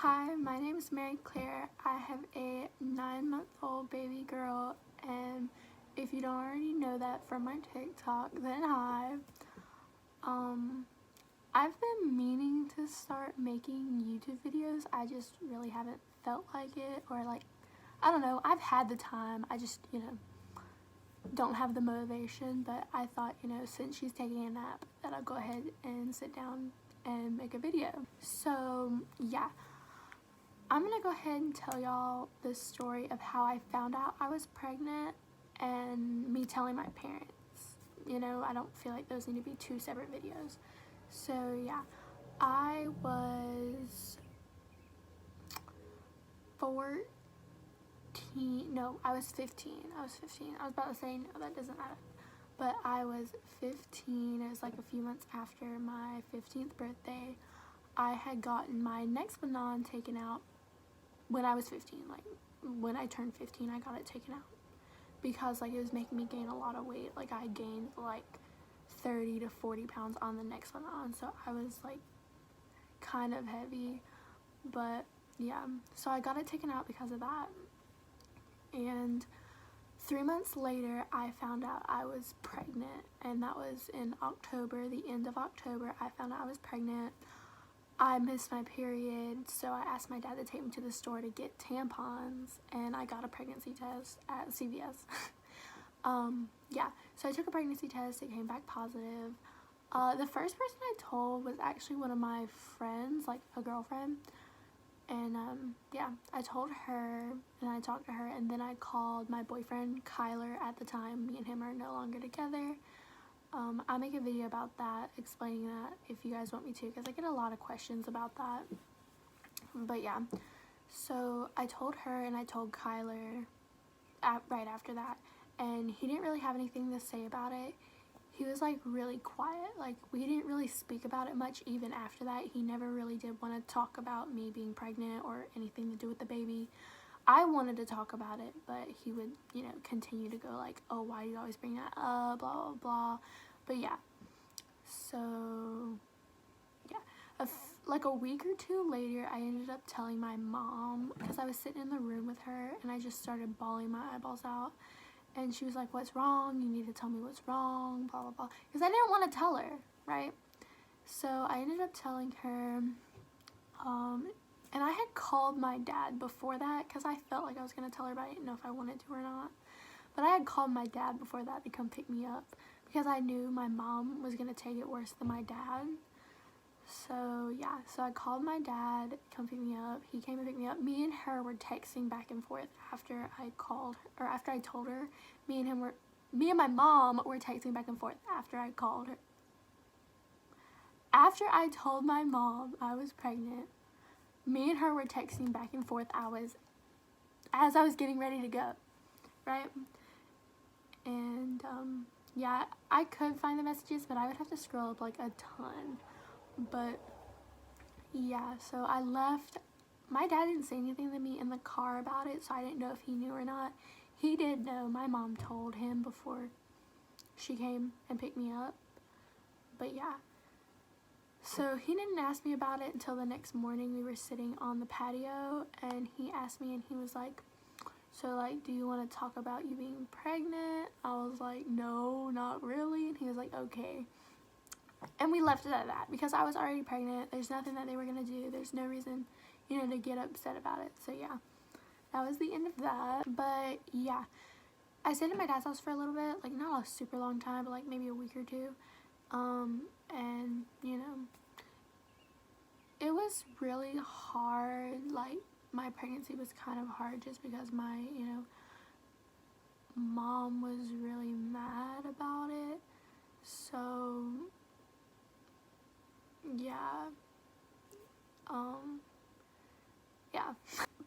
Hi, my name is Mary Claire. I have a 9-month-old baby girl, and if you don't already know that from my TikTok, then hi. I've been meaning to start making YouTube videos. I just really haven't felt like it, or I don't know. I've had the time. I just, don't have the motivation, but I thought, since she's taking a nap, that I'll go ahead and sit down and make a video. So, yeah. I'm gonna go ahead and tell y'all the story of how I found out I was pregnant and me telling my parents. I don't feel like those need to be two separate videos. So yeah, I was 14, no, I was 15. I was about to say, no, that doesn't matter. But I was 15, it was like a few months after my 15th birthday. I had gotten my next Nexplanon taken out when I was 15, when I turned 15, I got it taken out because it was making me gain a lot of weight. I gained 30 to 40 pounds on the Nexplanon, so I was kind of heavy, but yeah, so I got it taken out because of that. And 3 months later, I found out I was pregnant, and that was in October, the end of October. I found out I was pregnant. I missed my period, so I asked my dad to take me to the store to get tampons, and I got a pregnancy test at CVS. Yeah, so I took a pregnancy test, it came back positive. The first person I told was actually one of my friends, a girlfriend, and yeah, I told her, and I talked to her, and then I called my boyfriend, Kyler, at the time. Me and him are no longer together. I'll make a video about that, explaining that if you guys want me to, because I get a lot of questions about that. But yeah, so I told her and I told Kyler right after that, and he didn't really have anything to say about it. He was really quiet. We didn't really speak about it much even after that. He never really did want to talk about me being pregnant or anything to do with the baby. I wanted to talk about it, but he would, continue to go oh, why do you always bring that up, blah, blah, blah. But yeah, so, yeah. A week or two later, I ended up telling my mom, because I was sitting in the room with her, and I just started bawling my eyeballs out. And she was like, what's wrong? You need to tell me what's wrong, blah, blah, blah. Because I didn't want to tell her, right? So I ended up telling her, and I had called my dad before that because I felt like I was going to tell her, but I didn't know if I wanted to or not. But I had called my dad before that to come pick me up because I knew my mom was going to take it worse than my dad. So yeah, so I called my dad to come pick me up. He came and picked me up. Me and her were texting back and forth after I called, or after I told her. Me and my mom were texting back and forth after I called her. After I told my mom I was pregnant, me and her were texting back and forth as I was getting ready to go, right? And yeah, I could find the messages, but I would have to scroll up a ton. But yeah, so I left. My dad didn't say anything to me in the car about it, so I didn't know if he knew or not. He did know. My mom told him before she came and picked me up. But yeah. So he didn't ask me about it until the next morning. We were sitting on the patio, and he asked me, and he was like, so do you want to talk about you being pregnant? I was like, no, not really. And he was like, okay. And we left it at that because I was already pregnant. There's nothing that they were going to do. There's no reason, to get upset about it. So yeah, that was the end of that. But yeah, I stayed at my dad's house for a little bit, not a super long time, but maybe a week or two. And it was really hard. My pregnancy was kind of hard just because my, mom was really mad about it. So yeah, yeah.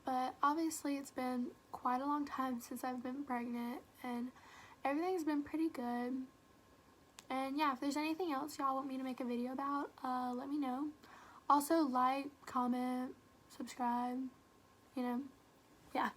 But obviously it's been quite a long time since I've been pregnant, and everything's been pretty good. And yeah, if there's anything else y'all want me to make a video about, let me know. Also, comment, subscribe, yeah.